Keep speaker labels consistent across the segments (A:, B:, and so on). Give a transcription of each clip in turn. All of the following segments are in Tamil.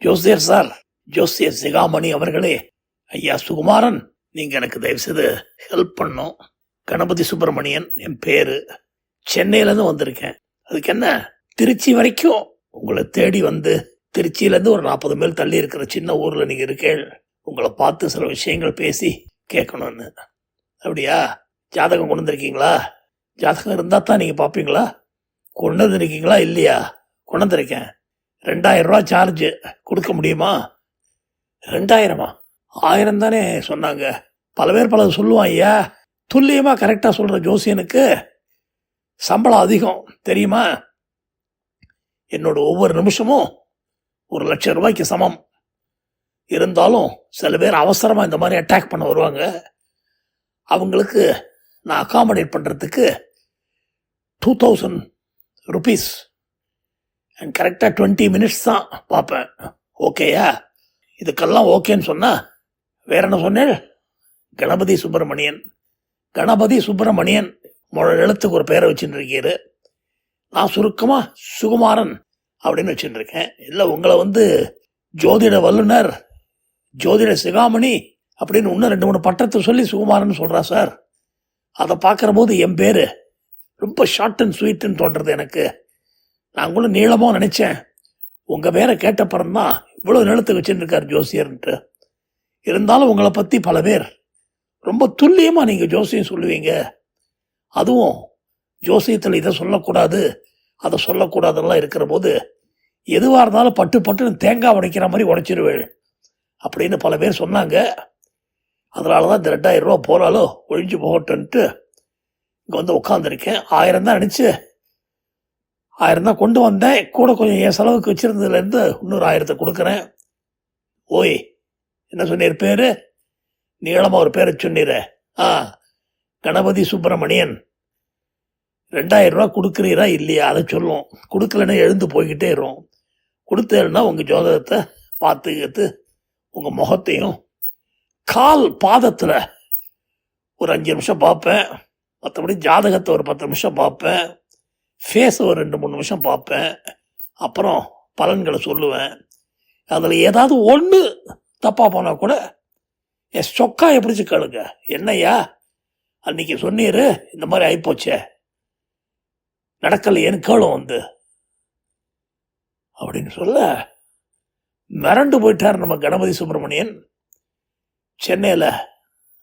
A: ஜோசியர் சார், ஜோசியர் சிகாமணி அவர்களே, ஐயா சுகுமாரன், நீங்க எனக்கு தயவு செய்து ஹெல்ப் பண்ணும். கணபதி சுப்பிரமணியன் என் பேரு. சென்னையிலேருந்து வந்திருக்கேன். அதுக்கு என்ன, திருச்சி வரைக்கும் உங்களை தேடி வந்து, திருச்சியிலேருந்து ஒரு 40 மைல் தள்ளி இருக்கிற சின்ன ஊரில் நீங்கள் இருக்கேள், உங்களை பார்த்து சில விஷயங்கள் பேசி கேட்கணும்னு. அப்படியா? ஜாதகம் கொண்டு வந்திருக்கீங்களா? ஜாதகம் இருந்தால் தான் நீங்கள் பார்ப்பீங்களா? கொண்டு வந்துருக்கீங்களா? இல்லையா? கொண்டு வந்திருக்கேன். 2000 ரூபா சார்ஜு கொடுக்க முடியுமா? 2000? 1000 தானே சொன்னாங்க. பல பேர் பல சொல்லுவான் ஐயா. துல்லியமாக கரெக்டாக சொல்கிற ஜோசியனுக்கு சம்பளம் அதிகம் தெரியுமா? என்னோட ஒவ்வொரு நிமிஷமும் 1,00,000 ரூபாய்க்கு சமம். இருந்தாலும் சில பேர் அவசரமாக இந்த மாதிரி அட்டாக் பண்ண வருவாங்க. அவங்களுக்கு நான் அகாமடேட் பண்ணுறதுக்கு 2000 ருபீஸ் அண்ட் கரெக்டாக 20 மினிட்ஸ் தான் பார்ப்பேன். ஓகேயா? இதுக்கெல்லாம் ஓகேன்னு சொன்னால் வேற என்ன சொன்னேன்? கணபதி சுப்பிரமணியன். கணபதி சுப்பிரமணியன் முழு எழுத்துக்கு ஒரு பேரை வச்சுட்டு இருக்கீரு. நான் சுருக்கமாக சுகுமாரன் அப்படின்னு வச்சுட்டு இருக்கேன். இல்லை உங்களை வந்து ஜோதிட வல்லுனர், ஜோதிட சிகாமணி அப்படின்னு இன்னும் 2-3 பட்டத்தை சொல்லி சுகுமாரன் சொல்கிறா சார். அதை பார்க்குற போது என் பேர் ரொம்ப ஷார்ட் அண்ட் ஸ்வீட்டுன்னு தோன்றது எனக்கு. நான் கூட நீளமாக நினச்சேன். உங்கள் பேரை கேட்டப்புறம்தான் இவ்வளோ நிலத்துக்கு வச்சுட்டு இருக்கார் ஜோசியர்ன்ட்டு. இருந்தாலும் உங்களை பற்றி பல பேர் ரொம்ப துல்லியமாக நீங்கள் ஜோசியம் சொல்லுவீங்க. அதுவும் ஜோசியத்தில் இதை சொல்லக்கூடாது அதை சொல்லக்கூடாதெல்லாம் இருக்கிற போது எதுவாக இருந்தாலும் பட்டு பட்டுன்னு தேங்காய் உடைக்கிற மாதிரி உடைச்சிருவேள் அப்படின்னு பல பேர் சொன்னாங்க. அதனால தான் இந்த 2000 ரூபா போகிறாலோ ஒழிஞ்சு போகட்டுன்ட்டு இங்கே வந்து உட்காந்துருக்கேன். 1000 தான் நினச்சி 1000 தான் கொண்டு வந்தேன். கூட கொஞ்சம் என் செலவுக்கு வச்சுருந்ததுலேருந்து இன்னொரு 1000 கொடுக்குறேன். ஓய், என்ன சொன்னீர் பேர்? நீளமாக ஒரு பேரை சொன்னீர. கணபதி சுப்பிரமணியன். 2000 ரூபா கொடுக்குறீரா இல்லையா? அதை சொல்லும். கொடுக்கலன்னா எழுந்து போய்கிட்டே இருக்கும். கொடுத்தேன்னா உங்கள் ஜோதகத்தை பார்த்துக்கிட்டு உங்கள் முகத்தையும் கால் பாதத்தில் ஒரு 5 நிமிஷம் பார்ப்பேன். மற்றபடி ஜாதகத்தை ஒரு 10 நிமிஷம் பார்ப்பேன். ஃபேஸை ஒரு 2-3 நிமிஷம் பார்ப்பேன். அப்புறம் பலன்களை சொல்லுவேன். அதில் ஏதாவது ஒன்று தப்பாக போனால் கூட என் சொக்காயை பிடிச்சி கேளுங்க. என்னையா அன்னைக்கு சொன்னீர் இந்த மாதிரி ஆகிப்போச்சே, நடக்கலையேன்னு கேளும் வந்து அப்படின்னு சொல்ல மிரண்டு போயிட்டார் நம்ம கணபதி சுப்பிரமணியன். சென்னையில்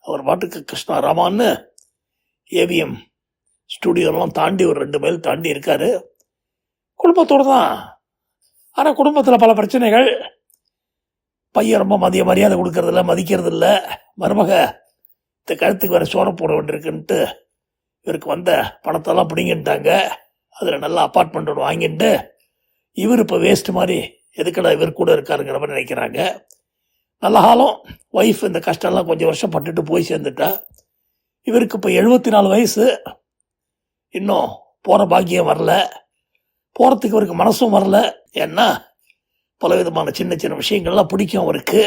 A: அவர் பாட்டுக்கு கிருஷ்ணா ராமான்னு ஏவிஎம் ஸ்டுடியோலாம் தாண்டி ஒரு 2 மைல் தாண்டி இருக்காரு. குடும்பத்தோடு தான். ஆனால் குடும்பத்தில் பல பிரச்சனைகள். பையன் ரொம்ப மரியாதை கொடுக்கறதில்ல, மதிக்கிறதில்ல. மருமக இந்த கழுத்துக்கு வேறு சோற போட வேண்டியிருக்குன்ட்டு இவருக்கு வந்த பணத்தெல்லாம் பிடிங்கிட்டாங்க. அதில் நல்லா அப்பார்ட்மெண்ட் ஒன்று வாங்கிட்டு இவர் இப்போ வேஸ்ட் மாதிரி எதுக்கடா இவர் கூட இருக்காருங்கிற மாதிரி நினைக்கிறாங்க. நல்ல காலம். ஒய்ஃப் இந்த கஷ்டம்லாம் கொஞ்சம் வருஷம் பட்டுட்டு போய் சேர்ந்துட்டா. இவருக்கு இப்போ 74 வயசு. இன்னும் போகிற பாக்கியம் வரல. போகிறதுக்கு இவருக்கு மனசும் வரல. ஏன்னா பலவிதமான சின்ன சின்ன விஷயங்கள்லாம் பிடிக்கும் அவருக்கு.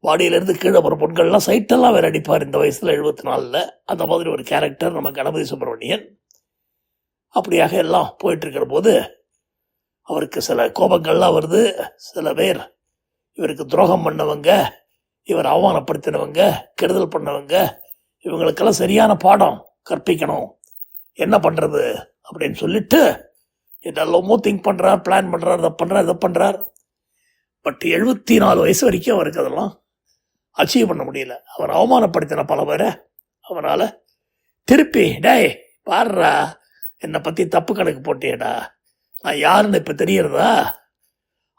A: வாடியிலேருந்து கீழே போகிற பொண்கள்லாம் சைட்டெல்லாம் வேறு அடிப்பார் இந்த வயசில் 74. அந்த மாதிரி ஒரு கேரக்டர் நம்ம கணபதி சுப்பிரமணியன். அப்படியாக எல்லாம் போயிட்டுருக்கிற போது அவருக்கு சில கோபங்கள்லாம் வருது. சில பேர் இவருக்கு துரோகம் பண்ணவங்க, இவர் அவமானப்படுத்தினவங்க, கெடுதல் பண்ணவங்க, இவங்களுக்கெல்லாம் சரியான பாடம் கற்பிக்கணும். என்ன பண்ணுறது அப்படின்னு சொல்லிட்டு இதெல்லாமோ திங்க் பண்ணுறார், பிளான் பண்ணுறார், இதை பண்ணுறார். பட் 74 வயசு வரைக்கும் அவருக்கு அதெல்லாம் அச்சீவ் பண்ண முடியல. அவர் அவமானப்படுத்தின பல பேரை அவரால் திருப்பி, டேய் பாடுறா, என்னை பற்றி தப்பு கணக்கு போட்டியடா, நான் யாருன்னு இப்போ தெரியறதா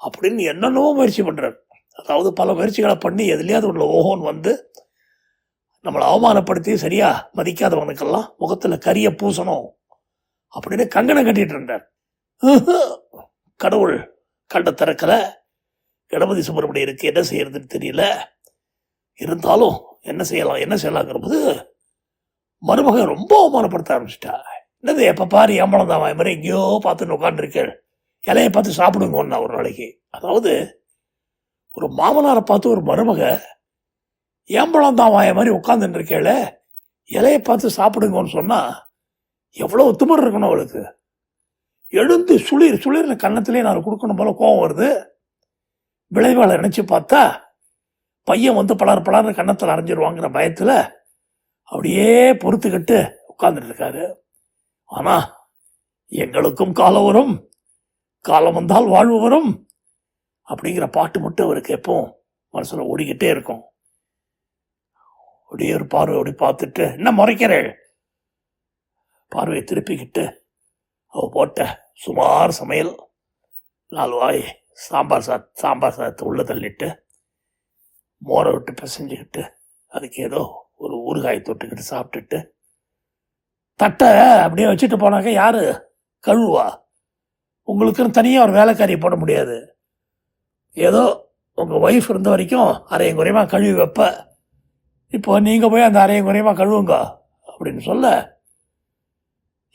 A: அப்படின்னு என்னென்னவோ முயற்சி பண்ணுறார். அதாவது பல முயற்சிகளை பண்ணி எதுலையாவது உள்ள ஓஹோன்னு வந்து நம்மளை அவமானப்படுத்தி சரியாக மதிக்காதவனுக்கெல்லாம் முகத்தில் கரிய பூசணும் அப்படின்னு கங்கணம் கட்டிகிட்டு இருந்தார். கடவுள் கண்ட திறக்கலை. கணபதி சுப்பிரமணியருக்கு என்ன செய்யறதுன்னு தெரியல. இருந்தாலும் என்ன செய்யலாங்கிற போது மருமக ரொம்ப அவமானப்படுத்த ஆரம்பிச்சிட்டா. என்னது எப்போ பாரு ஏம்பளம் தான் மாதிரி எங்கேயோ பார்த்துன்னு உட்காந்துருக்கேன், இலையை பார்த்து சாப்பிடுங்க ஒன்றா ஒரு நாளைக்கு. அதாவது ஒரு மாமனாரை பார்த்து ஒரு மருமக ஏம்பளம் தான் வாய மாதிரி உட்காந்துட்டு இருக்கேள, இலையை பார்த்து சாப்பிடுங்கன்னு சொன்னால் எவ்வளோ திமிர் இருக்கணும் அவளுக்கு. எழுந்து சுளிர்னு கன்னத்திலே நான் கொடுக்கணும் போல கோவம் வருது. விளைவுகளை நினச்சி பார்த்தா பையன் வந்து பலர்னு கன்னத்தில் அரைஞ்சிருவாங்கிற பயத்தில் அப்படியே பொறுத்துக்கிட்டு உட்கார்ந்துட்டு இருக்காரு. ஆனால் எங்களுக்கும் காலம் வரும், காலம் வந்தால் வாழ்வு வரும் அப்படிங்கிற பாட்டு மட்டும் அவருக்கு எப்பவும் மனசில் ஓடிக்கிட்டே இருக்கும். அப்படியே ஒரு பார்வை அப்படி பார்த்துட்டு, என்ன முறைக்கிறேன், பார்வையை திருப்பிக்கிட்டு அவ போட்ட சுமார் சமையல் 4 வாய் சாம்பார் சாதத்தை உள்ள தள்ளிட்டு மோரை விட்டு பிசைஞ்சுக்கிட்டு அதுக்கு ஏதோ ஒரு ஊறுகாய் தொட்டுக்கிட்டு சாப்பிட்டுட்டு தட்டை அப்படியே வச்சுட்டு போனாக்க யாரு கழுவா? உங்களுக்குன்னு தனியாக ஒரு வேலைக்காரியை போட முடியாது. ஏதோ உங்கள் ஒய்ஃப் இருந்த வரைக்கும் அரையும் குறையமாக கழுவி வைப்ப, இப்போ நீங்கள் போய் அந்த அரையும் குறையமாக கழுவுங்க அப்படின்னு சொல்ல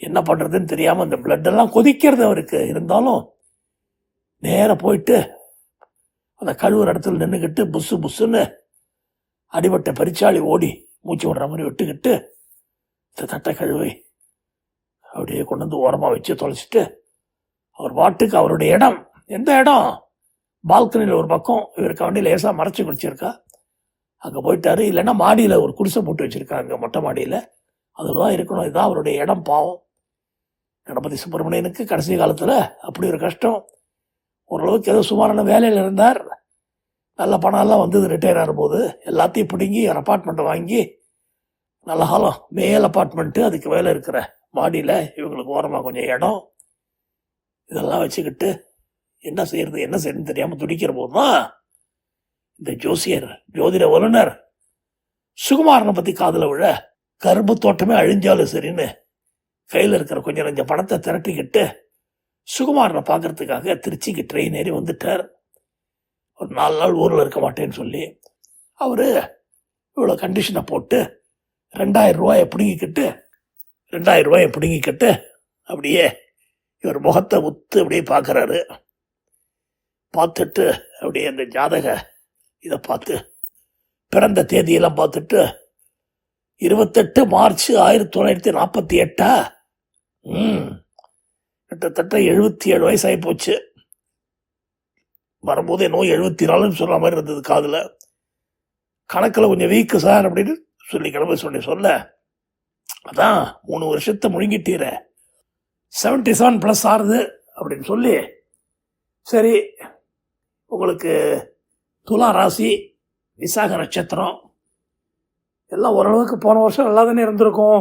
A: என்ன பண்ணுறதுன்னு தெரியாமல் அந்த பிளட்டெல்லாம் கொதிக்கிறது அவருக்கு. இருந்தாலும் நேராக போயிட்டு அந்த கழுவுற இடத்துல நின்றுக்கிட்டு புஸ்ஸுன்னு அடிபட்ட பரிச்சாளி ஓடி மூச்சு விடுற மாதிரி விட்டுக்கிட்டு இந்த தட்டை கழுவி அப்படியே கொண்டு வந்து ஓரமாக வச்சு தொலைச்சிட்டு அவர் பாட்டுக்கு அவருடைய இடம், எந்த இடம், பால்கனியில் ஒரு பக்கம் இவருக்கு வண்டி லேசாக மறைச்சி குடிச்சிருக்கா, அங்கே போயிட்டாரு. இல்லைன்னா மாடியில் ஒரு குடிசை போட்டு வச்சுருக்காங்க மொட்டை மாடியில், அதில் தான் இருக்கணும். இதுதான் அவருடைய இடம். பாவம் கணபதி சுப்பிரமணியனுக்கு கடைசி காலத்தில் அப்படி ஒரு கஷ்டம். ஓரளவுக்கு ஏதோ சுமாரான வேலையில் இருந்தார், நல்ல பணம்லாம் வந்தது. ரிட்டையர் ஆகும்போது எல்லாத்தையும் பிடுங்கி ஒரு அப்பார்ட்மெண்ட்டை வாங்கி நல்ல காலம் மேல் அப்பார்ட்மெண்ட்டு, அதுக்கு மேலே இருக்கிற மாடியில் இவங்களுக்கு ஓரமாக கொஞ்சம் இடம், இதெல்லாம் வச்சுக்கிட்டு என்ன செய்யறதுன்னு தெரியாமல் துடிக்கிற போது தான் இந்த ஜோசியர், ஜோதிட வல்லுனர் சுகுமாரனை பற்றி காதில் விழ, கரும்பு தோட்டமே அழிஞ்சாலும் சரின்னு கையில் இருக்கிற கொஞ்சம் நஞ்ச பணத்தை திரட்டிக்கிட்டு சுகுமாரனை பார்க்கறதுக்காக திருச்சிக்கு ட்ரெயின் ஏறி வந்துட்டார். ஒரு 4 நாள் ஊரில் இருக்க மாட்டேன்னு சொல்லி அவர் இவ்வளோ கண்டிஷனை போட்டு 2000 ரூபாயை பிடுங்கிக்கிட்டு அப்படியே இவர் முகத்தை உத்து அப்படியே பார்க்குறாரு. பார்த்துட்டு அப்படியே அந்த ஜாதக இதை பார்த்து பிறந்த தேதியெல்லாம் பார்த்துட்டு 28 மார்ச் 1948 கிட்டத்தட்ட 77 வயசாகி போச்சு. வரும்போது என்னோ 74ன்னு சொல்கிற மாதிரி இருந்தது காதில். கணக்கில் கொஞ்சம் வீக்கு சார் அப்படின்னு சொல்லி கிளம்ப சொல்ல அதான் 3 வருஷத்தை முழுங்கிட்டீர, 77 ப்ளஸ் ஆறுது அப்படின்னு சொல்லி, சரி உங்களுக்கு துலா ராசி, விசாக நட்சத்திரம் எல்லாம் ஓரளவுக்கு போன வருஷம் நல்லா தானே இருந்திருக்கும்,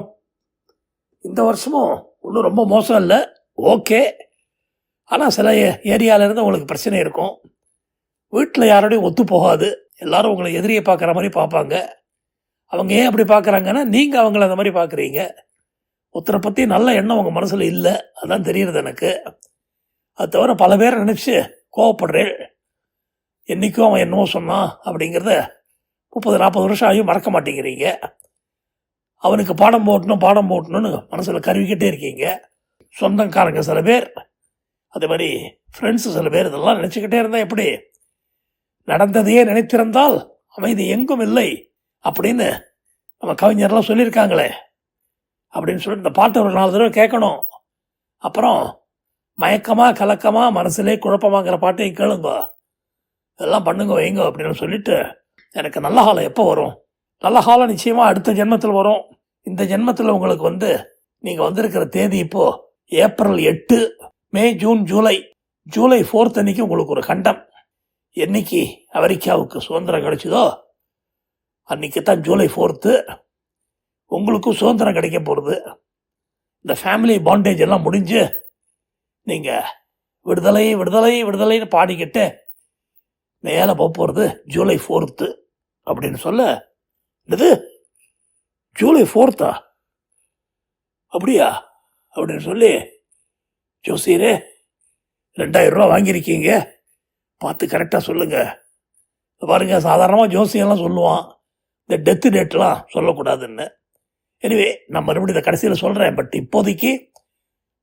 A: இந்த வருஷமும் ஒன்றும் ரொம்ப மோசம் இல்லை, ஓகே. ஆனால் சில ஏரியாவிலேருந்து உங்களுக்கு பிரச்சனை இருக்கும், வீட்டில் யாரோடையும் ஒத்து போகாது, எல்லாரும் உங்களை எதிரியை பார்க்குற மாதிரி பார்ப்பாங்க. அவங்க ஏன் அப்படி பார்க்குறாங்கன்னா நீங்கள் அவங்கள அந்த மாதிரி பார்க்குறீங்க. ஒருத்தரை பற்றி நல்ல எண்ணம் உங்கள் மனசில் இல்லை, அதான் தெரியுறது எனக்கு. அது தவிர பல பேரை நினச்சி கோவப்படுறேன். என்றைக்கும் அவன் என்னவோ சொன்னான் அப்படிங்கிறத 30-40 வருஷம் ஆகியும் மறக்க மாட்டேங்கிறீங்க. அவனுக்கு பாடம் போட்டணும்னு மனசில் கருவிக்கிட்டே இருக்கீங்க. சொந்தக்காரங்க சில பேர், அதே மாதிரி ஃப்ரெண்ட்ஸு சில பேர், இதெல்லாம் நினச்சிக்கிட்டே இருந்தால் எப்படி? நடந்ததையே நினைத்திருந்தால் அமைதி எங்கும் இல்லை அப்படின்னு நம்ம கவிஞர்லாம் சொல்லியிருக்காங்களே அப்படின்னு சொல்லிட்டு இந்த பாட்டை ஒரு 4 தடவை கேட்கணும். அப்புறம் மயக்கமாக கலக்கமாக மனசுலே குழப்பமாங்கிற பாட்டையும் கேளுங்க, இதெல்லாம் பண்ணுங்க வைங்க அப்படின்னு சொல்லிட்டு, எனக்கு நல்ல காலம் எப்போ வரும்? நல்ல காலம் நிச்சயமாக அடுத்த ஜென்மத்தில் வரும். இந்த ஜென்மத்தில் உங்களுக்கு நீங்கள் வந்திருக்கிற தேதி இப்போது ஏப்ரல் 8, மே, ஜூன், ஜூலை 4 அன்னைக்கு உங்களுக்கு ஒரு கண்டம். என்னைக்கு அமெரிக்காவுக்கு சுதந்திரம் கிடைச்சதோ அன்றைக்கி தான் ஜூலை 4 உங்களுக்கும் சுதந்திரம் கிடைக்க போகிறது. இந்த ஃபேமிலி பாண்டேஜ் எல்லாம் முடிஞ்சு நீங்கள் விடுதலை விடுதலை விடுதலைன்னு பாடிக்கிட்டு மேலே போகிறது ஜூலை 4 அப்படின்னு சொல்ல, இது ஜூலை 4 அப்படியா அப்படின்னு சொல்லி, ஜோசியரே 2000 ரூபா வாங்கியிருக்கீங்க, பார்த்து கரெக்டாக சொல்லுங்கள். பாருங்கள், சாதாரணமாக ஜோசியெல்லாம் சொல்லுவான், இந்த டெத்து டேட்லாம் சொல்லக்கூடாதுன்னு. எனிவே நான் மறுபடியும் இதை கடைசியில் சொல்கிறேன். பட் இப்போதைக்கு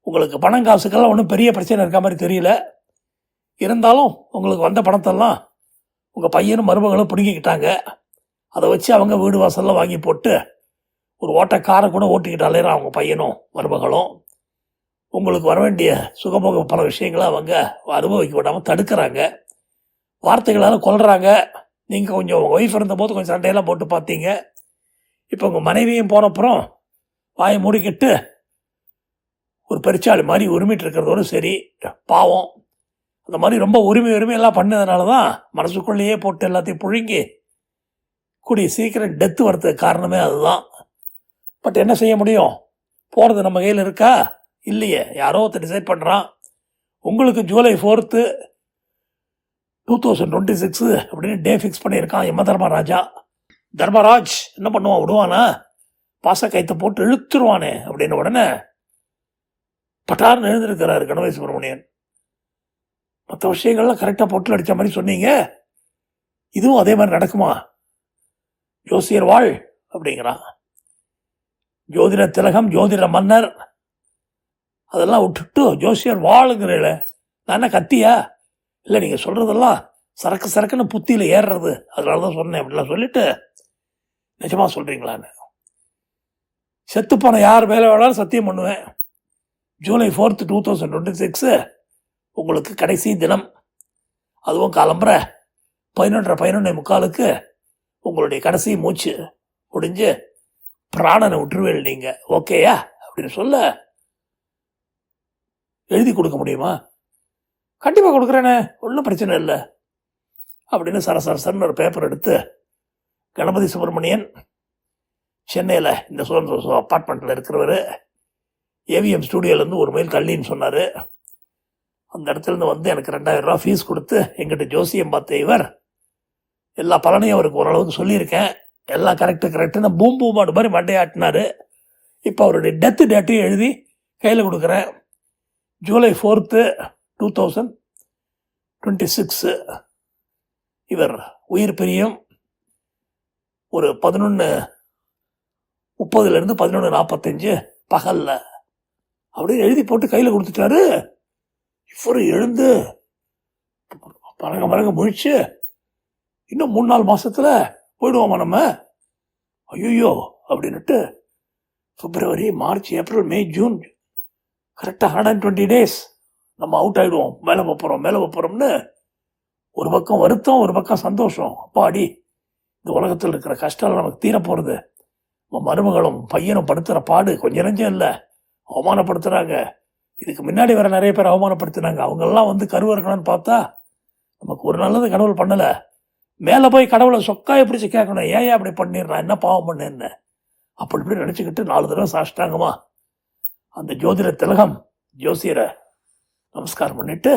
A: உங்களுக்கு பணம் காசுக்கெல்லாம் ஒன்றும் பெரிய பிரச்சனை இருக்க மாதிரி தெரியல. இருந்தாலும் உங்களுக்கு வந்த பணத்தெல்லாம் உங்கள் பையனும் மருமகளும் பிடுங்கிக்கிட்டாங்க. அதை வச்சு அவங்க வீடு வாசல்லாம் வாங்கி போட்டு ஒரு ஓட்ட காரை கூட ஓட்டிக்கிட்டாலே அவங்க பையனும் மருமகளும். உங்களுக்கு வர வேண்டிய சுகபோக பல விஷயங்களை அவங்க அனுபவிக்க விடாமல் தடுக்கிறாங்க. வார்த்தைகளால் கொல்றாங்க. நீங்கள் கொஞ்சம் உங்கள் ஒய்ஃப் இருந்தபோது கொஞ்சம் சண்டையெல்லாம் போட்டு பார்த்தீங்க. இப்போ உங்கள் மனைவியும் போனப்புறம் வாயை மூடிக்கிட்டு ஒரு பெருச்சாளி மாதிரி உரிமிட்டு இருக்கிறதோடு சரி. பாவம், அந்த மாதிரி ரொம்ப உரிமையெல்லாம் பண்ணதுனால தான் மனசுக்குள்ளேயே போட்டு எல்லாத்தையும் புழுங்கி கூடிய சீக்கிரம் டெத்து வரதுக்கு காரணமே அதுதான். பட் என்ன செய்ய முடியும்? போகிறது நம்ம கையில் இருக்கா? இல்லையே. யாரோ ஒருத்தர் டிசைட் பண்ணுறான். உங்களுக்கு ஜூலை 4, 2026 அப்படின்னு டே ஃபிக்ஸ் பண்ணியிருக்கான் யம தர்மராஜா. தர்மராஜ் என்ன பண்ணுவான்? விடுவானா? பாச கைத்தை போட்டு இழுத்துருவானே அப்படின்னு உடனே பட்டார்னு எழுந்திருக்கிறாரு கணபதி சுப்பிரமணியன். மற்ற விஷயங்கள்லாம் கரெக்டாக பொட்டில் அடித்த மாதிரி சொன்னீங்க, இதுவும் அதே மாதிரி நடக்குமா? ஜோசியர் வாழ் அப்படிங்கிறான். ஜோதிட திலகம், ஜோதிட மன்னர், அதெல்லாம் விட்டுட்டு ஜோசியர் வாழுங்கிறீங்கள. நான் என்ன கத்தியா? இல்லை, நீங்கள் சொல்கிறதெல்லாம் சரக்குன்னு புத்தியில் ஏறுறது, அதனால தான் சொன்னேன் அப்படிலாம் சொல்லிட்டு, நிஜமாக சொல்கிறீங்களான்னு. செத்துப்போன யார் மேலே வேணாலும் சத்தியம் பண்ணுவேன். ஜூலை 4, 2026 உங்களுக்கு கடைசி தினம். அதுவும் காலம்புற 11:45 உங்களுடைய கடைசி மூச்சு முடிஞ்சு பிராணனை விட்டுருவேன் நீங்கள். ஓகேயா அப்படின்னு சொல்ல எழுதி கொடுக்க முடியுமா? கண்டிப்பாக கொடுக்குறேனே, ஒன்றும் பிரச்சனை இல்லை அப்படின்னு சரசரன்னு ஒரு பேப்பர் எடுத்து கணபதி சுப்பிரமணியன் சென்னையில் இந்த சுதந்திர அப்பார்ட்மெண்ட்டில் இருக்கிறவர் ஏவிஎம் ஸ்டூடியோலேருந்து ஒரு மைல் தள்ளின்னு சொன்னார். அந்த இடத்துலேருந்து வந்து எனக்கு 2000 ரூபா ஃபீஸ் கொடுத்து எங்கிட்ட ஜோசியம் பார்த்த இவர் எல்லா பலனையும் அவருக்கு ஓரளவுக்கு சொல்லியிருக்கேன். எல்லாம் கரெக்டுன்னு பூம்பாடு மாதிரி மண்டையாட்டினார். இப்போ அவருடைய டெத்து டேட்டையும் எழுதி கையில் கொடுக்குறேன். ஜூலை 4, 2026 இவர் உயிர் பிரியும் ஒரு 11:30 11:45 பகலில் அப்படின்னு எழுதி போட்டு கையில் கொடுத்துட்டாரு. இவர் எழுந்து பரங்க முழிச்சு, இன்னும் 3-4 மாதத்தில் போயிடுவோமா நம்ம? ஐயோ அப்படின்னுட்டு பிப்ரவரி, மார்ச், ஏப்ரல், மே, ஜூன் கரெக்டாக 120 days நம்ம அவுட் ஆகிடுவோம். மேலே போகிறோம்னு ஒரு பக்கம் வருத்தம், ஒரு பக்கம் சந்தோஷம். அப்பாடி, இந்த உலகத்தில் இருக்கிற கஷ்டம் நமக்கு தீர போகிறது. நம்ம மருமகளும் பையனும் படுத்துகிற பாடு கொஞ்சம் நெஞ்சம் இல்லை. அவமானப்படுத்துகிறாங்க. இதுக்கு முன்னாடி வேறு நிறைய பேர் அவமானப்படுத்தினாங்க. அவங்கெல்லாம் வந்து கருவ இருக்கணும்னு பார்த்தா நமக்கு ஒரு நல்லது கடவுள் பண்ணலை. மேலே போய் கடவுளை சொக்காயை பிடிச்சி கேட்கணும், ஏன் அப்படி பண்ணிடுறான், என்ன பாவம் பண்ணேன்னு அப்படி இப்படி நினச்சிக்கிட்டு 4 தடவை சாஷ்டாங்கமா அந்த ஜோதிட திலகம் ஜோசியரை நமஸ்காரம் பண்ணிட்டு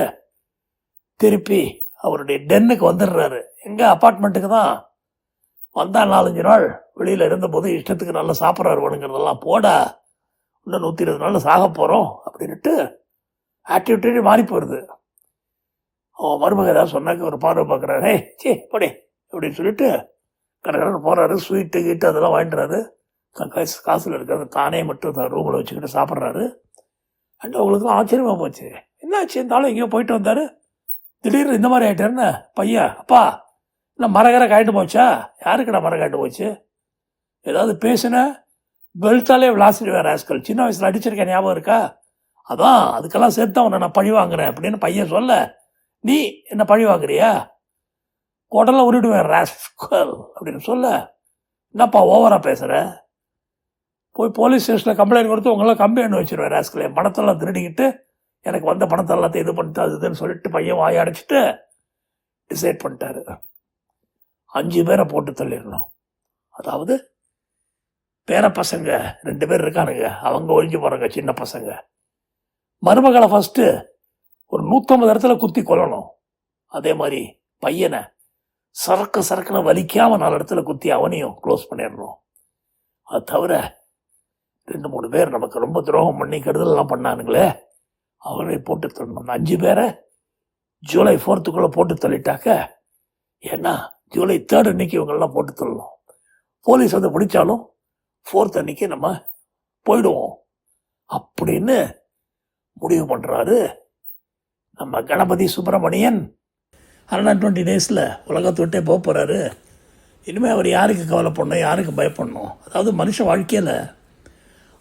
A: திருப்பி அவருடைய டென்னுக்கு வந்துடுறாரு. எங்கள் அப்பார்ட்மெண்ட்டுக்கு தான் வந்தால் 4-5 நாள் வெளியில் இருந்தபோது இஷ்டத்துக்கு நல்லா சாப்பிட்றாரு வேணுங்கிறதெல்லாம் போடா, இன்னும் 120 நாள் சாக போகிறோம் அப்படின்ட்டு ஆக்டிவிட்டி மாறி போயிடுது. அவன் மருமக ஏதாவது சொன்னாக்க ஒரு பார்வை பார்க்குறாரு. ஹே சே போடே அப்படின்னு சொல்லிட்டு கடற்கரை போகிறாரு. ஸ்வீட்டு கீட்டு அதெல்லாம் வாங்கிட்டுறாரு. காசில் இருக்கிறது தானே மட்டும் ரூமில் வச்சுக்கிட்டு சாப்பிட்றாரு. அண்ட் அவங்களுக்குலாம் ஆச்சரியமாக போச்சு. என்னாச்சு, இந்த ஆளும் எங்கேயோ போயிட்டு வந்தார், திடீர்னு இந்த மாதிரி ஆகிட்டாருன்னு. பையன், அப்பா என்ன மரகரை காயிட்டு போச்சா? யாருக்குடா மரம் காயிட்டு போச்சு? ஏதாவது பேசுன பெல்ட்டாலே விளாசிடுவேன் ராஸ்கல், சின்ன வயசில் அடிச்சிருக்கேன் ஞாபகம் இருக்கா? அதான் அதுக்கெல்லாம் சேர்த்து அவனை நான் பழி வாங்குறேன் அப்படின்னு பையன் சொல்ல, நீ என்ன பழி வாங்குறியா? உடலாம் உருவிடுவேன் ராஸ்கல் அப்படின்னு சொல்ல, என்னப்பா ஓவராக பேசுகிற? போய் போலீஸ் ஸ்டேஷனில் கம்ப்ளைண்ட் கொடுத்து உங்களாம் கம்ப்ளைண்ட் வச்சுருவேன் ராஸ்கல். என் பணத்தெல்லாம் திருடிக்கிட்டு எனக்கு வந்த பணத்தை எல்லாத்தையும் இது பண்ணிட்டு அதுன்னு சொல்லிட்டு பையன் வாயை அடைச்சிட்டு டிசைட் பண்ணிட்டாரு, 5 பேரை போட்டு தள்ளிடணும். அதாவது பேர பசங்க 2 பேர் இருக்கானுங்க, அவங்க ஒழிஞ்சு போகிறாங்க, சின்ன பசங்க. மருமகளை ஃபஸ்ட்டு ஒரு 150 இடத்துல குத்தி கொல்லணும். அதே மாதிரி பையனை சரக்குன்னு வலிக்காமல் 4 இடத்துல குத்தி அவனையும் க்ளோஸ் பண்ணிடணும். அது தவிர 2-3 பேர் நமக்கு ரொம்ப துரோகம் பண்ணி கெடுதலாம் பண்ணானுங்களே, அவனை போட்டு தள்ளணும். அந்த 5 பேரை ஜூலை 4 போட்டு தள்ளிட்டாக்க, ஏன்னா ஜூலை 3 அன்னைக்கு இவங்கெல்லாம் போட்டு தள்ளணும். போலீஸ் வந்து பிடிச்சாலும் 4 அன்னைக்கு நம்ம போயிடுவோம் அப்படின்னு முடிவு பண்ணுறாரு நம்ம கணபதி சுப்பிரமணியன். 120 days உலகத்தை விட்டே போக போகிறாரு. இனிமேல் அவர் யாருக்கு கவலைப்படணும், யாருக்கு பயப்படணும்? அதாவது மனுஷ வாழ்க்கையில்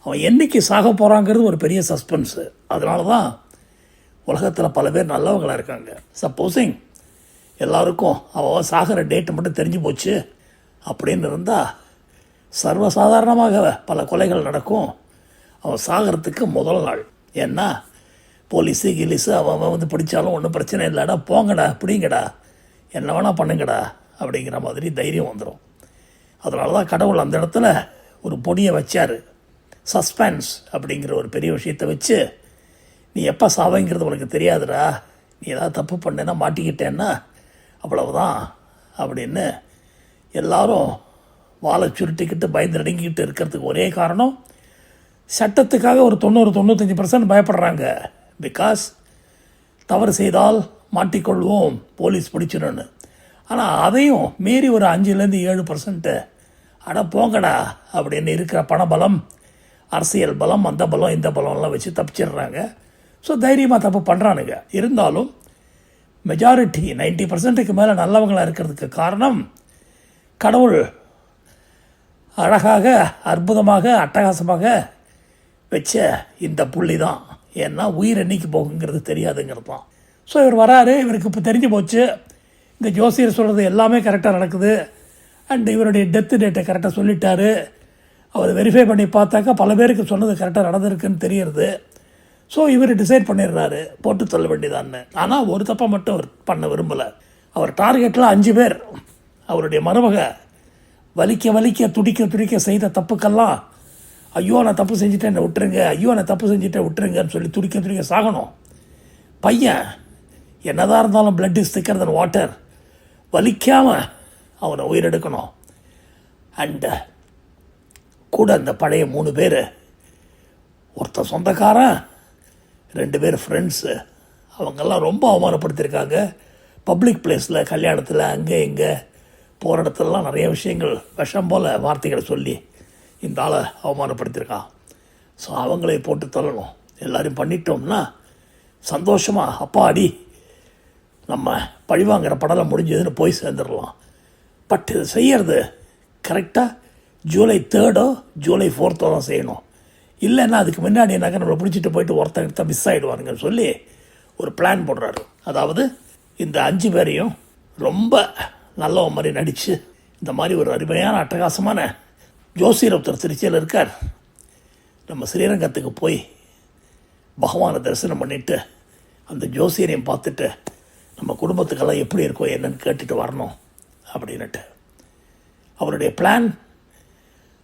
A: அவன் என்றைக்கு சாக போகிறாங்கிறது ஒரு பெரிய சஸ்பென்ஸு. அதனால தான் உலகத்தில் பல பேர் நல்லவங்களாக இருக்காங்க. சப்போஸிங் எல்லாருக்கும் அவன் சாகிற டேட்டு மட்டும் தெரிஞ்சு போச்சு அப்படின்னு இருந்தால் சர்வசாதாரணமாக பல கொலைகள் நடக்கும். அவன் சாகிறதுக்கு முதல் நாள். ஏன்னா போலீஸு கிலீஸு அவன் வந்து பிடிச்சாலும் ஒன்றும் பிரச்சனை இல்லைடா, போங்கடா பிடிங்கடா என்ன வேணால் பண்ணுங்கடா அப்படிங்கிற மாதிரி தைரியம் வந்துடும். அதனால தான் கடவுள் அந்த இடத்துல ஒரு பொடியை வச்சார். சஸ்பென்ஸ் அப்படிங்கிற ஒரு பெரிய விஷயத்தை வச்சு, நீ எப்போ சாவைங்கிறது உனக்கு தெரியாதுடா, நீ ஏதாவது தப்பு பண்ணேன்னா மாட்டிக்கிட்டேன்னா அவ்வளவுதான் அப்படின்னு எல்லாரும் வாழை சுருட்டிக்கிட்டு பயந்து நடுங்கிக்கிட்டு இருக்கிறதுக்கு ஒரே காரணம், சட்டத்துக்காக ஒரு 90-95% பயப்படுறாங்க. பிகாஸ் தவறு செய்தால் மாட்டிக்கொள்வோம், போலீஸ் பிடிச்சிடணும்னு. ஆனால் அதையும் மீறி ஒரு 5-7% அட போங்கடா அப்படின்னு இருக்கிற பணபலம், அரசியல் பலம், அந்த பலம் இந்த பலம்லாம் வச்சு தப்பிச்சிடுறாங்க. ஸோ தைரியமாக தப்பு பண்ணுறானுங்க. இருந்தாலும் மெஜாரிட்டி 90%க்கு மேலே நல்லவங்களாக இருக்கிறதுக்கு காரணம் கடவுள் அழகாக அற்புதமாக அட்டகாசமாக வச்ச இந்த புள்ளி தான். ஏன்னா உயிர் என்னைக்கு போகுங்கிறது தெரியாதுங்கிறது தான். ஸோ இவர் வராரு, இவருக்கு இப்போ தெரிஞ்சு போச்சு இந்த ஜோசியர் சொல்கிறது எல்லாமே கரெக்டாக நடக்குது. அண்ட் இவருடைய டெத்து டேட்டை கரெக்டாக சொல்லிட்டாரு. அவர் வெரிஃபை பண்ணி பார்த்தாக்கா பல பேருக்கு சொன்னது கரெக்டாக நடந்திருக்குன்னு தெரியுது. ஸோ இவர் டிசைட் பண்ணிடுறாரு போட்டு தள்ள வேண்டியதான்னு. ஆனால் ஒரு தப்பை மட்டும் அவர் பண்ண விரும்பலை. அவர் டார்கெட்டில் 5 பேர். அவருடைய மருமக வலிக்க வலிக்க துடிக்க துடிக்க செய்த தப்புக்கெல்லாம் ஐயோ நான் தப்பு செஞ்சுட்டேன் என்னை விட்டுருங்க, ஐயோ நான் தப்பு செஞ்சுட்டேன் விட்டுருங்கன்னு சொல்லி துடிக்க துடிக்க சாகணும். பையன் என்னதான் இருந்தாலும் பிளட் இஸ் திக்கர் தென் வாட்டர், வலிக்காமல் அவனை உயிரெடுக்கணும். அண்டு கூட அந்த பழைய 3 பேர், ஒருத்தன் சொந்தக்காரன், 2 பேர் ஃப்ரெண்ட்ஸு, அவங்கெல்லாம் ரொம்ப அவமானப்படுத்தியிருக்காங்க. பப்ளிக் பிளேஸில் கல்யாணத்தில் அங்கே இங்கே போகிற இடத்துலலாம் நிறைய விஷயங்கள் விஷம் போல் வார்த்தைகளை சொல்லி இந்த ஆளை அவமானப்படுத்தியிருக்கான். ஸோ அவங்களே போட்டு தள்ளணும். எல்லோரும் பண்ணிட்டோம்னா சந்தோஷமாக அப்பா அடி நம்ம பழிவாங்கிற படலம் முடிஞ்சதுன்னு போய் சேர்ந்துடலாம். பட் இது செய்கிறது கரெக்டாக ஜூலை 3 ஜூலை 4 தான் செய்யணும். இல்லைன்னா அதுக்கு முன்னாடி என்னாக்க நம்மளை பிடிச்சிட்டு போயிட்டு ஒருத்தர் மிஸ் ஆகிடுவாருங்கன்னு சொல்லி ஒரு பிளான் போடுறாரு. அதாவது இந்த 5 பேரையும் ரொம்ப நல்லவ மாதிரி நடித்து இந்த மாதிரி ஒரு அருமையான அட்டகாசமான ஜோசியர் ஒருத்தர் திருச்சியில் இருக்கார். நம்ம ஸ்ரீரங்கத்துக்கு போய் பகவானை தரிசனம் பண்ணிவிட்டு அந்த ஜோசியரையும் பார்த்துட்டு நம்ம குடும்பத்துக்கெல்லாம் எப்படி இருக்கோ என்னன்னு கேட்டுட்டு வரணும் அப்படின்னுட்டு அவருடைய பிளான்.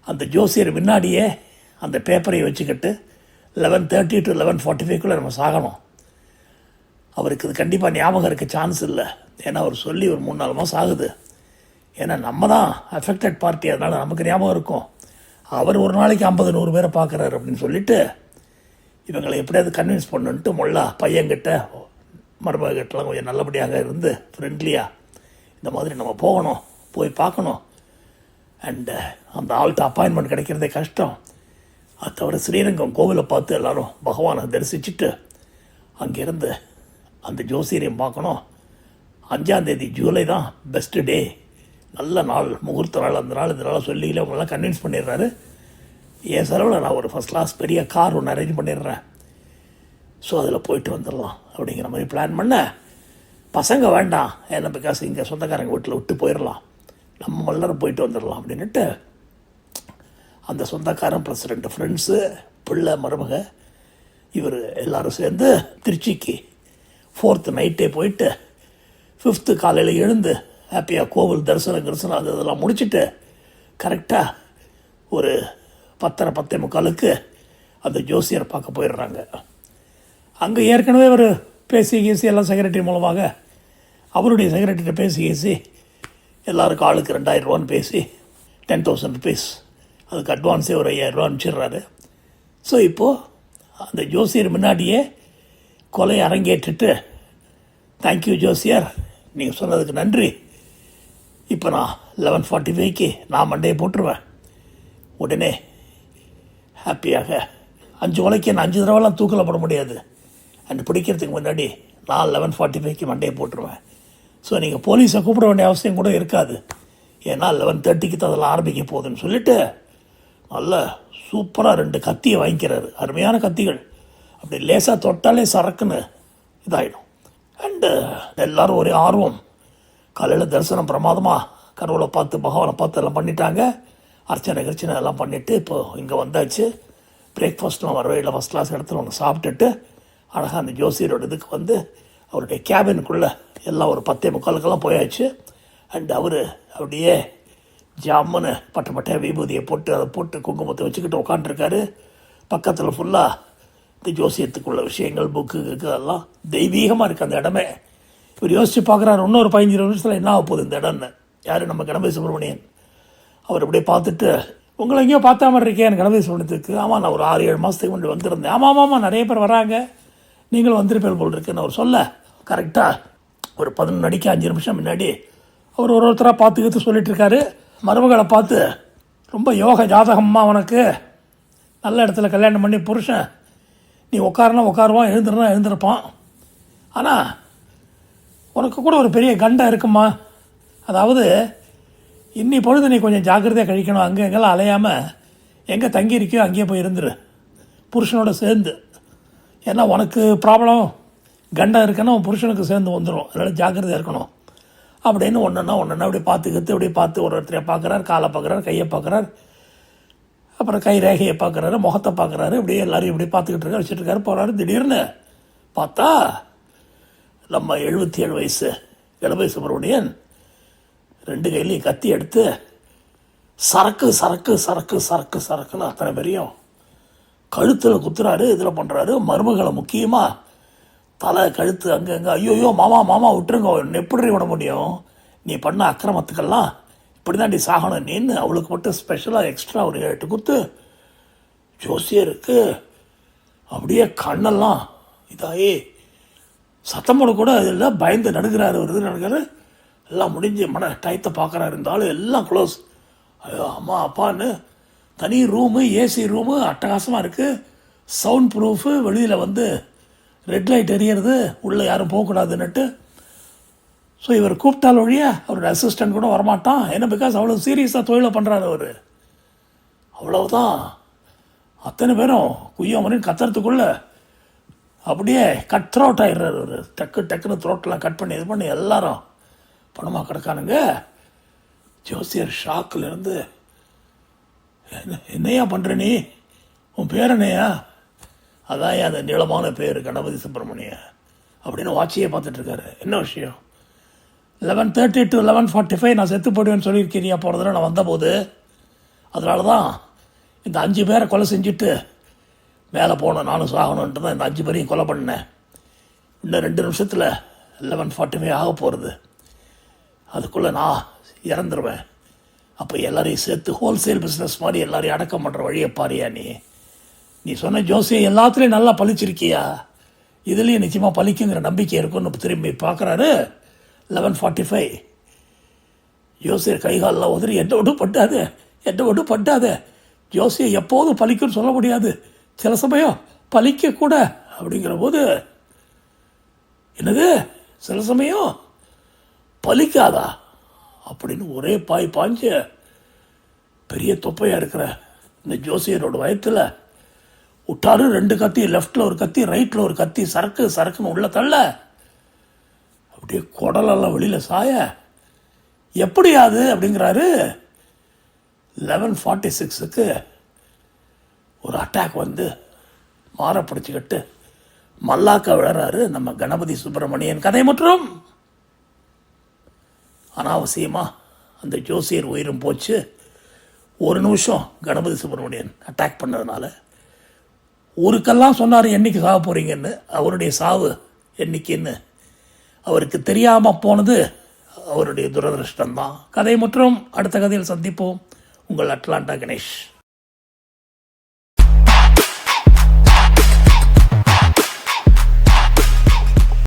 A: அந்த ஜோசியர் முன்னாடியே அந்த பேப்பரை வச்சுக்கிட்டு 11:30 to 11:45 நம்ம சாகணும். அவருக்கு இது கண்டிப்பாக ஞாபகம் இருக்க சான்ஸ் இல்லை. ஏன்னா அவர் சொல்லி ஒரு 3-4 மாதம் ஆகுது. ஏன்னா நம்ம தான் அஃபெக்டட் பார்ட்டி, அதனால் நமக்கு ஞாபகம் இருக்கும். அவர் ஒரு நாளைக்கு 50-100 பேரை பார்க்குறாரு அப்படின்னு சொல்லிவிட்டு இவங்களை எப்படியாவது கன்வின்ஸ் பண்ணுன்ட்டு மொல்லா பையன்கிட்ட மருமகிட்டலாம் கொஞ்சம் நல்லபடியாக இருந்து ஃப்ரெண்ட்லியாக இந்த மாதிரி நம்ம போகணும், போய் பார்க்கணும். அண்டு அந்த ஆள்கிட்ட அப்பாயின்மெண்ட் கிடைக்கிறதே கஷ்டம். அது தவிர ஸ்ரீரங்கம் கோவிலை பார்த்து எல்லோரும் பகவானை தரிசிச்சுட்டு அங்கேருந்து அந்த ஜோசியரையும் பார்க்கணும். 5ஆம் தேதி ஜூலை தான் பெஸ்ட்டு டே, நல்ல நாள், முகூர்த்த நாள். அந்த நாள் இந்த நாள் சொல்லியில் அவங்களெல்லாம் கன்வின்ஸ் பண்ணிடுறாரு. என் செலவில் நான் ஒரு ஃபஸ்ட் கிளாஸ் பெரிய கார் ஒன்று அரேஞ்ச் பண்ணிடுறேன். ஸோ அதில் போயிட்டு வந்துடலாம் அப்படிங்கிற மாதிரி பிளான் பண்ண. பசங்க வேண்டாம், ஏன்னா பிகாஸ் இங்கே சொந்தக்காரங்க வீட்டில் விட்டு போயிடலாம், நம்ம எல்லாரும் போயிட்டு வந்துடலாம் அப்படின்ட்டு அந்த சொந்தக்காரன் ப்ளஸ் 2 ஃப்ரெண்ட்ஸு, பிள்ளை, மருமக, இவர் எல்லோரும் சேர்ந்து திருச்சிக்கு 4th நைட்டே போயிட்டு 5th காலையில் எழுந்து ஹாப்பியாக கோவில் தரிசனம் அது இதெல்லாம் முடிச்சுட்டு கரெக்டாக ஒரு 10:30-10:45 அந்த ஜோசியரை பார்க்க போயிடுறாங்க. அங்கே ஏற்கனவே ஒரு பேசி எல்லாம் செக்ரட்டரி மூலமாக அவருடைய செக்ரட்டரிட்ட பேசி எல்லாருக்கும் ஆளுக்கு 2000 ரூபான்னு பேசி 10,000 rupees அதுக்கு அட்வான்ஸே ஒரு 5000 ரூபா அனுப்பிச்சிடுறாரு. ஸோ இப்போது அந்த ஜோசியர் முன்னாடியே கொலையை அரங்கேற்றுட்டு, தேங்க்யூ ஜோசியர், நீங்கள் சொன்னதுக்கு நன்றி, இப்போ நான் 11:45 நான் மண்டையை போட்டுருவேன். உடனே ஹாப்பியாக 5 கொலைக்கு நான் 5 தடவைலாம் தூக்கில் போட முடியாது, அண்ட் பிடிக்கிறதுக்கு முன்னாடி நான் 11:45 மண்டையை போட்டுருவேன். ஸோ நீங்கள் போலீஸை கூப்பிட வேண்டிய அவசியம் கூட இருக்காது, ஏன்னா 11:30 தான் அதெல்லாம் ஆரம்பிக்க போகுதுன்னு சொல்லிவிட்டு நல்ல சூப்பராக 2 கத்தியை வாங்கிக்கிறாரு. அருமையான கத்திகள், அப்படி லேசாக தொட்டாலே சரக்குன்னு இதாகிடும். அண்டு எல்லோரும் ஒரே ஆர்வம், காலையில் தரிசனம் பிரமாதமாக கடவுளை பார்த்து பகவானை பார்த்து எல்லாம் பண்ணிட்டாங்க. அர்ச்சனை கர்ச்சனை எல்லாம் பண்ணிவிட்டு இப்போது இங்கே வந்தாச்சு. பிரேக்ஃபாஸ்ட்டும் வர வழியில் ஃபஸ்ட் கிளாஸ் இடத்துல ஒன்று சாப்பிட்டுட்டு அழகாக அந்த ஜோசியரோட இதுக்கு வந்து அவருடைய கேபினுக்குள்ளே எல்லாம் ஒரு 10:45 போயாச்சு. அண்ட் அவர் அப்படியே ஜாமுன்னு பட்டையாக விபூதியை போட்டு அதை போட்டு குங்குமத்தை வச்சுக்கிட்டு உட்காண்ட்ருக்காரு. பக்கத்தில் ஃபுல்லாக இந்த ஜோசியத்துக்குள்ள விஷயங்கள் புக்கு அதெல்லாம் தெய்வீகமாக இருக்குது அந்த இடமே. இவர் யோசித்து பார்க்குறாரு, இன்னொரு 15-20 நிமிஷத்தில் என்ன ஆக போகுது இந்த இடம்னு. யார்? நம்ம கணபதி சுப்பிரமணியன். அவர் அப்படியே பார்த்துட்டு, உங்களை எங்கேயோ பார்த்தா மாதிரி இருக்கேன் கணபதி சுப்பிரமணியத்துக்கு. ஆமாம், நான் ஒரு 6-7 மாதத்துக்கு முன்னாடி வந்திருந்தேன். ஆமாம் நிறைய பேர் வராங்க, நீங்களும் வந்திருப்பேன் போல் இருக்குன்னு அவர் சொல்ல, கரெக்டாக ஒரு 11 அடிக்கு 5 நிமிஷம் முன்னாடி அவர் ஒருத்தராக பார்த்துக்கிட்டு சொல்லிட்டு இருக்காரு. மருமகளை பார்த்து, ரொம்ப யோக ஜாதகம்மா உனக்கு, நல்ல இடத்துல கல்யாணம் பண்ணி புருஷன், நீ உட்காரனா உட்காருவான், எழுந்துருனா எழுந்திருப்பான். ஆனால் உனக்கு கூட ஒரு பெரிய கண்டம் இருக்குமா. அதாவது இன்னி பொழுது நீ கொஞ்சம் ஜாக்கிரதையாக கழிக்கணும். அங்கே எங்கெல்லாம் அலையாமல் எங்கே தங்கியிருக்கியோ அங்கேயே போய் இருந்துரு புருஷனோட சேர்ந்து. ஏன்னா உனக்கு ப்ராப்ளம் கண்டம் இருக்குன்னா உன் புருஷனுக்கு சேர்ந்து வந்துடும். அதனால் ஜாக்கிரதையாக இருக்கணும் அப்படின்னு ஒன்றுன்னா அப்படியே பார்த்துக்கிட்டு அப்படியே பார்த்து ஒருத்தரையை பார்க்குறாரு, காலை பார்க்குறாரு, கையை பார்க்குறாரு, அப்புறம் கை ரேகையை பார்க்குறாரு, முகத்தை பார்க்குறாரு. இப்படியே எல்லோரும் இப்படி பார்த்துக்கிட்டு இருக்காரு, வச்சுட்டு இருக்காரு. போகிறாரு. திடீர்னு பார்த்தா நம்ம 77 வயசு கணபதி சுப்பிரமணியன் 2 கையிலையும் கத்தி எடுத்து சரக்கு சரக்கு சரக்கு சரக்கு சரக்குன்னு அத்தனை பெரியும் கழுத்தில் குத்துறாரு. இதில் பண்ணுறாரு. மருமகளை முக்கியமாக தலை கழுத்து அங்கே ஐயோ மாமா விட்டுருங்க, எப்படி விட முடியும், நீ பண்ண அக்கிரமத்துக்கெல்லாம் இப்படி தான் நீ சாகணும் நீன்னு அவளுக்கு மட்டும் ஸ்பெஷலாக எக்ஸ்ட்ரா ஒரு 8 குத்து. ஜோசியருக்கு அப்படியே கண்ணெல்லாம் இதாகி சத்தம் போட கூட இல்லை, பயந்து நடுக்கிறாரு. நடுக்கிறாரு. எல்லாம் முடிஞ்சு டயத்தை பார்க்குறாரு. இருந்தாலும் எல்லாம் க்ளோஸ். ஐயோ அம்மா அப்பான்னு தனி ரூமு, ஏசி ரூமு அட்டகாசமாக இருக்குது, சவுண்ட் ப்ரூஃபு, வெளியில் வந்து ரெட் லைட் எரியறது, உள்ளே யாரும் போகக்கூடாதுன்னுட்டு. ஸோ இவர் கூப்பிட்டால் ஒழிய அவரோட அசிஸ்டண்ட் கூட வரமாட்டான். ஏன்னா பிகாஸ் அவ்வளோ சீரியஸாக தொழிலை பண்ணுறாரு அவர். அவ்வளவுதான். அத்தனை பேரும் குய்யோமனின் கத்துறதுக்குள்ளே அப்படியே கட் த்ரோட் ஆகிடுறாரு அவர். டக்குன்னு த்ரோட்டெலாம் கட் பண்ணி இது பண்ணி எல்லாரும் பணமாக கிடக்கானுங்க. ஜோசியர் ஷாக்கில் இருந்து, என்னையா பண்ணுற நீ, உன் பேர் என்னையா? அதான் அந்த நீளமான பேர் கணபதி சுப்பிரமணிய அப்படின்னு வாட்சியே பார்த்துட்ருக்காரு. என்ன விஷயம்? 11:30 to 11:45 நான் செத்து போடுவேன்னு சொல்லியிருக்கேனியா போகிறதுல நான் வந்தபோது. அதனால தான் இந்த 5 பேரை கொலை செஞ்சுட்டு மேலே போகணும், நானும் சாகணுன்ட்டு தான் இந்த 5 பேரையும் கொலை பண்ணேன். இன்னும் 2 நிமிஷத்தில் 11:45 ஆக போகிறது. அதுக்குள்ளே நான் இறந்துருவேன். அப்போ எல்லோரையும் சேர்த்து ஹோல்சேல் பிஸ்னஸ் மாதிரி எல்லோரையும் அடக்கம் பண்ணுற வழியை பாரியா நீ சொன்ன ஜோசியம் எல்லாத்துலேயும் நல்லா பழிச்சிருக்கியா, இதுலேயும் நிச்சயமாக பழிக்குங்கிற நம்பிக்கை இருக்குன்னு திரும்பி பார்க்குறாரு. 11:45 ஜோசியர் கைகாலெலாம் உதறி, என்ன ஒன்றும் பட்டாது ஜோசியம் எப்போதும் பழிக்குன்னு சொல்ல முடியாது, சில சமயம் பழிக்கக்கூட அப்படிங்கிற போது, என்னது சில சமயம் பலிக்காதா அப்படின்னு ஒரே பாய்ஞ்சு பெரிய தொப்பையாக இருக்கிற இந்த ஜோசியரோட வயத்தில் விட்டாரு. 2 கத்தி, லெஃப்டில் ஒரு கத்தி, ரைட்டில் ஒரு கத்தி, சரக்குன்னு உள்ள தள்ள, அப்படியே குடலெல்லாம் வெளியில் சாய, எப்படியாது அப்படிங்கிறாரு. 11:46க்கு ஒரு அட்டாக் வந்து மாறப்பிடிச்சிக்கிட்டு மல்லாக்க விழறாரு நம்ம கணபதி சுப்பிரமணியன். கதை மற்றும் அனாவசியமாக அந்த ஜோசியர் உயிரும் போச்சு. ஒரு நிமிஷம் கணபதி சுப்பிரமணியன் அட்டாக் பண்ணதுனால ஊருக்கெல்லாம் சொன்னார் என்றைக்கு சாக போகிறீங்கன்னு. அவருடைய சாவு என்றைக்குன்னு அவருக்கு தெரியாமல் போனது அவருடைய துரதிருஷ்டம்தான். கதை மற்றும் அடுத்த கதையில் சந்திப்போம். உங்கள் அட்லாண்டா கணேஷ்.